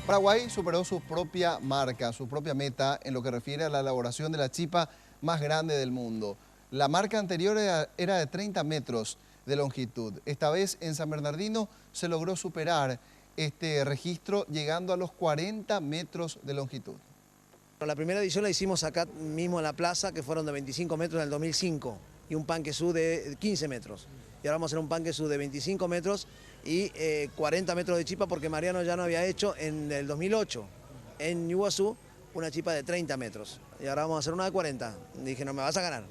Paraguay superó su propia marca, su propia meta en lo que refiere a la elaboración de la chipa más grande del mundo. La marca anterior era de 30 metros de longitud. Esta vez en San Bernardino se logró superar este registro llegando a los 40 metros de longitud. La primera edición la hicimos acá mismo en la plaza, que fueron de 25 metros en el 2005, y un panquesú de 15 metros. Y ahora vamos a hacer un panquesú de 25 metros y 40 metros de chipa, porque Mariano ya no había hecho en el 2008, en Iguazú, una chipa de 30 metros. Y ahora vamos a hacer una de 40. Dije, no me vas a ganar.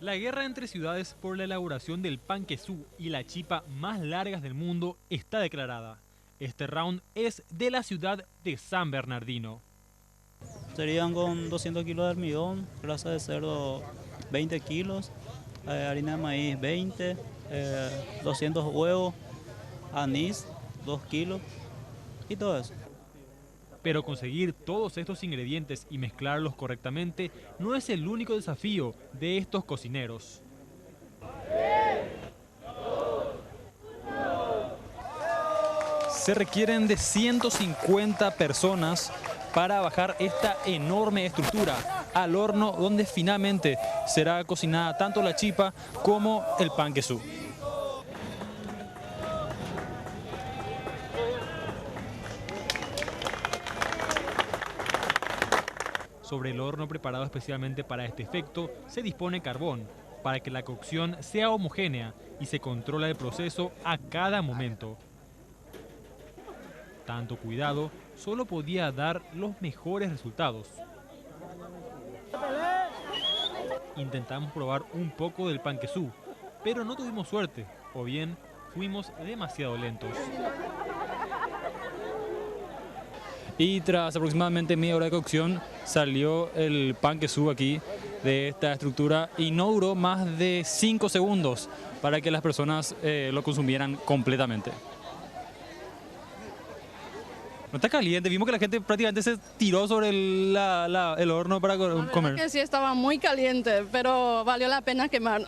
La guerra entre ciudades por la elaboración del panquesú y la chipa más largas del mundo está declarada. Este round es de la ciudad de San Bernardino. Serían con 200 kilos de almidón, grasa de cerdo 20 kilos, harina de maíz 20, 200 huevos, anís 2 kilos y todo eso. Pero conseguir todos estos ingredientes y mezclarlos correctamente no es el único desafío de estos cocineros. Se requieren de 150 personas para bajar esta enorme estructura al horno, donde finalmente será cocinada tanto la chipa como el panquesú. Sobre el horno preparado especialmente para este efecto se dispone carbón para que la cocción sea homogénea y se controla el proceso a cada momento. Tanto cuidado solo podía dar los mejores resultados. Intentamos probar un poco del panquesú, pero no tuvimos suerte, o bien fuimos demasiado lentos. Y tras aproximadamente media hora de cocción salió el panquesú aquí de esta estructura y no duró más de 5 segundos para que las personas lo consumieran completamente. No está caliente, vimos que la gente prácticamente se tiró sobre el horno para comer. Que sí, estaba muy caliente, pero valió la pena quemar.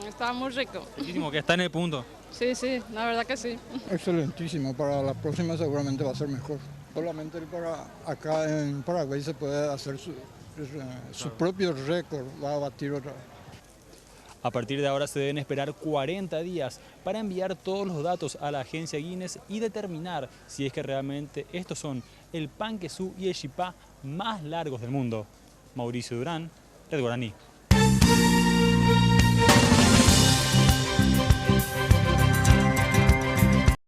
Estaba muy rico. Muchísimo, que está en el punto. Sí, sí, la verdad que sí. Excelentísimo, para la próxima seguramente va a ser mejor. Solamente para acá en Paraguay se puede hacer su propio récord, va a batir otra vez. A partir de ahora se deben esperar 40 días para enviar todos los datos a la agencia Guinness y determinar si es que realmente estos son el panquesú y el chipá más largos del mundo. Mauricio Durán, Red Guaraní.